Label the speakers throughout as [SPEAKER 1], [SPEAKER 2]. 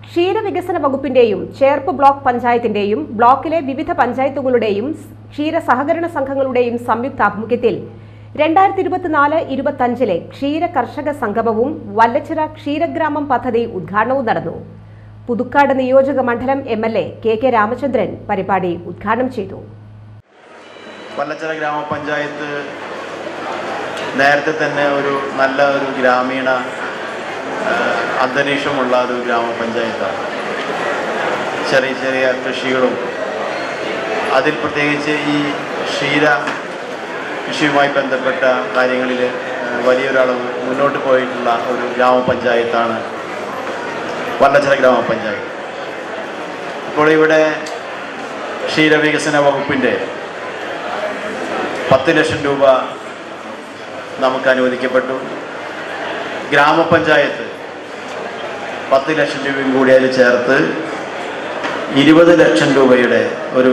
[SPEAKER 1] ക്ഷീരവികസന വകുപ്പിന്റെയും ചേർപ്പ് ബ്ലോക്ക് പഞ്ചായത്തിന്റെയും ബ്ലോക്കിലെ വിവിധ പഞ്ചായത്തുകളുടെയും ക്ഷീര സഹകരണ സംഘങ്ങളുടെയും സംയുക്താഭിമുഖ്യത്തിൽ 2024-25 ക്ഷീര കർഷക സംഗമവും വല്ലച്ചിറ ക്ഷീരഗ്രാമം പദ്ധതി ഉദ്ഘാടനവും നടന്നു. പുതുക്കാട് നിയോജക മണ്ഡലം MLA KK രാമചന്ദ്രൻ പരിപാടി ഉദ്ഘാടനം ചെയ്തു.
[SPEAKER 2] വല്ലച്ചിറ ഗ്രാമപഞ്ചായത്ത് നേരത്തെ തന്നെ ഒരു നല്ല ഗ്രാമീണ അന്തരീക്ഷമുള്ള ഒരു ഗ്രാമപഞ്ചായത്താണ്. ചെറിയ ചെറിയ കൃഷികളും അതിൽ പ്രത്യേകിച്ച് ഈ കൃഷിയുമായി ബന്ധപ്പെട്ട കാര്യങ്ങളിൽ വലിയൊരളവ് മുന്നോട്ട് പോയിട്ടുള്ള ഒരു ഗ്രാമപഞ്ചായത്താണ് വല്ലച്ചിറ ഗ്രാമപഞ്ചായത്ത്. ഇപ്പോൾ ഇവിടെ ക്ഷീരവികസന വകുപ്പിൻ്റെ 10 ലക്ഷം രൂപ നമുക്ക് അനുവദിക്കപ്പെട്ടു. ഗ്രാമപഞ്ചായത്ത് 10 ലക്ഷം രൂപയും കൂടി അതിൽ ചേർത്ത് 20 ലക്ഷം രൂപയുടെ ഒരു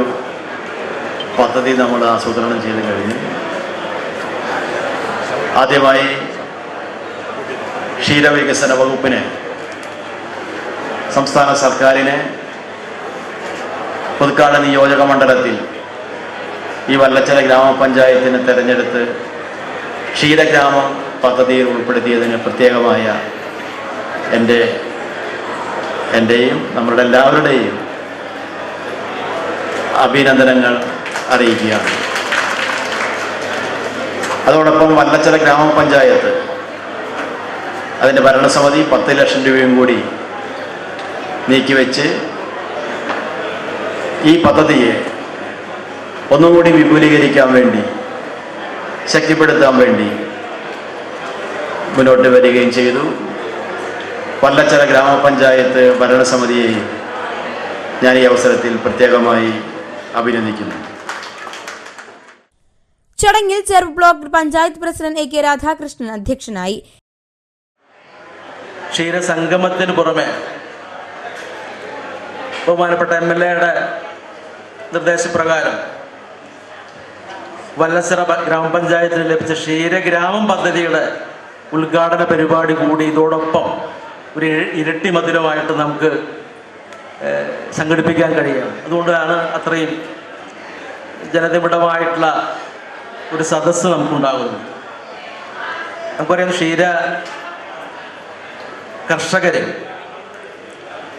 [SPEAKER 2] പദ്ധതി നമ്മൾ ആസൂത്രണം ചെയ്ത് കഴിഞ്ഞു. ആദ്യമായി ക്ഷീരവികസന വകുപ്പിന് സംസ്ഥാന സർക്കാരിനെ പുതുക്കാട് നിയോജക മണ്ഡലത്തിൽ ഈ വല്ലച്ചിറ ഗ്രാമപഞ്ചായത്തിനെ തെരഞ്ഞെടുത്ത് ക്ഷീരഗ്രാമം പദ്ധതിയിൽ ഉൾപ്പെടുത്തിയതിന് പ്രത്യേകമായ എൻ്റെയും നമ്മളുടെ എല്ലാവരുടെയും അഭിനന്ദനങ്ങൾ അറിയിക്കുകയാണ്. അതോടൊപ്പം വല്ലച്ചിറ ഗ്രാമപഞ്ചായത്ത് അതിൻ്റെ ഭരണസമിതി 10 ലക്ഷം രൂപയും കൂടി നീക്കിവെച്ച് ഈ പദ്ധതിയെ ഒന്നുകൂടി വിപുലീകരിക്കാൻ വേണ്ടി, ശക്തിപ്പെടുത്താൻ വേണ്ടി മുന്നോട്ട് വരികയും ചെയ്തു. വല്ലച്ചിറ ഗ്രാമപഞ്ചായത്ത് ഭരണസമിതിയെയും ഞാൻ ഈ അവസരത്തിൽ പ്രത്യേകമായി അഭിനന്ദിക്കുന്നു.
[SPEAKER 3] ചടങ്ങിൽ Cherpu block panchayat president AK Radhakrishnan അധ്യക്ഷനായി.
[SPEAKER 4] ക്ഷീരസംഗമത്തിന് പുറമെ ബഹുമാനപ്പെട്ട MLAയുടെ നിർദ്ദേശപ്രകാരം വല്ലച്ചിറ ഗ്രാമപഞ്ചായത്തിന് ലഭിച്ച ക്ഷീരഗ്രാമം പദ്ധതിയുടെ ഉദ്ഘാടന പരിപാടി കൂടി ഇതോടൊപ്പം ഒരു ഇരട്ടി മധുരമായിട്ട് നമുക്ക് സംഘടിപ്പിക്കാൻ കഴിയും. അതുകൊണ്ടാണ് അത്രയും ജനനിബിഡമായിട്ടുള്ള ഒരു സദസ്സ് നമുക്കുണ്ടാകുന്നത്. നമുക്കറിയാം, ക്ഷീര കർഷകർ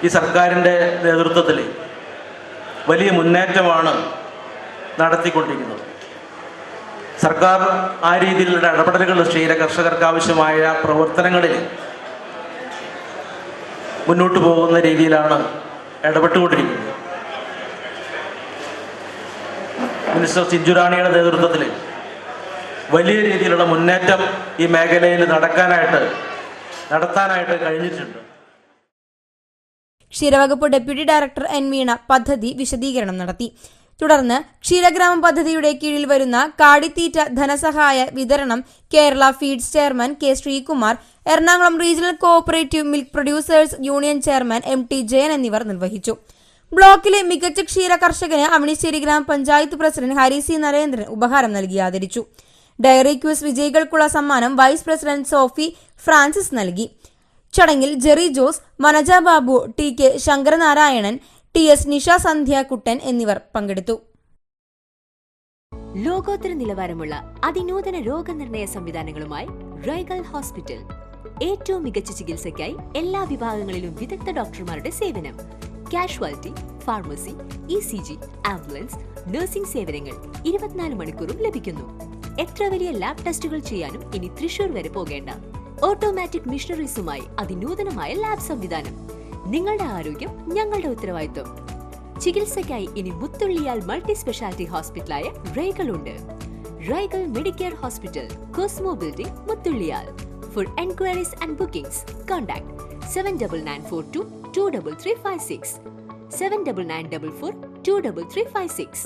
[SPEAKER 4] ഈ സർക്കാരിൻ്റെ നേതൃത്വത്തിൽ വലിയ മുന്നേറ്റമാണ് നടത്തിക്കൊണ്ടിരിക്കുന്നത്. സർക്കാർ ആ രീതിയിലുള്ള ഇടപെടലുകൾ ക്ഷീര കർഷകർക്ക് ആവശ്യമായ പ്രവർത്തനങ്ങളിൽ മുന്നോട്ട് പോകുന്ന രീതിയിലാണ് ഇടപെട്ടുകൊണ്ടിരിക്കുന്നത്. മിനിസ്റ്റർ ചിഞ്ചുറാണിയുടെ നേതൃത്വത്തിൽ വലിയ രീതിയിലുള്ള മുന്നേറ്റം ഈ മേഖലയിൽ നടത്താനായിട്ട് കഴിഞ്ഞിട്ടുണ്ട്.
[SPEAKER 3] ക്ഷീരവകുപ്പ് ഡെപ്യൂട്ടി ഡയറക്ടർ N വീണ പദ്ധതി വിശദീകരണം നടത്തി. തുടർന്ന് ക്ഷീരഗ്രാമം പദ്ധതിയുടെ കീഴിൽ വരുന്ന കാടിത്തീറ്റ ധനസഹായ വിതരണം Kerala feeds chairman K Sreekumar, Ernakulam regional cooperative milk producers union chairman MT Jayan എന്നിവർ നിർവഹിച്ചു. ബ്ലോക്കിലെ മികച്ച ക്ഷീര കർഷകന് അവണിശ്ശേരി ഗ്രാമപഞ്ചായത്ത് പ്രസിഡന്റ് ഹരി C നരേന്ദ്രൻ ഉപഹാരം നൽകി ആദരിച്ചു. ഡയറി ക്യൂസ് വിജയികൾക്കുള്ള സമ്മാനം വൈസ് പ്രസിഡന്റ് സോഫി ഫ്രാൻസിസ് നൽകി. ചടങ്ങിൽ ജെറി ജോസ്, മനജ ബാബു, TK ശങ്കരനാരായണൻ, TS നിഷ സന്ധ്യ കുട്ടൻ എന്നിവർ പങ്കെടുത്തു.
[SPEAKER 5] ലോകോത്തര നിലവാരമുള്ള അതിനൂതന രോഗനിർണയ സംവിധാനങ്ങളുമായി റൈഗൽ ഹോസ്പിറ്റൽ. ഏറ്റവും മികച്ച ചികിത്സയ്ക്കായി എല്ലാ വിഭാഗങ്ങളിലും വിദഗ്ധ ഡോക്ടർമാരുടെ സേവനം. Casualty, pharmacy, ECG, ambulance, nursing സേവനങ്ങൾ 24 മണിക്കൂറും ലഭിക്കുന്നു. എത്ര വലിയ ലാബ് ടെസ്റ്റുകൾ ചെയ്യാനും ഇനി തൃശൂർ വരെ പോകേണ്ട. ഓട്ടോമാറ്റിക് മിഷനറീസുമായി അതിനൂതനമായ ലാബ് സംവിധാനം. നിങ്ങളുടെ ആരോഗ്യം ഞങ്ങളുടെ ഉത്തരവാദിത്വം. ചികിത്സയ്ക്കായി ഇനി മുത്തുള്ളിയാൽ മൾട്ടി സ്പെഷ്യാലിറ്റി ഹോസ്പിറ്റലായ റൈഗൽ ഉണ്ട്. Raigal Medicare Hospital, Cosmo Building, Muthulliyal. For enquiries and bookings, contact 7994223356, 7994423356.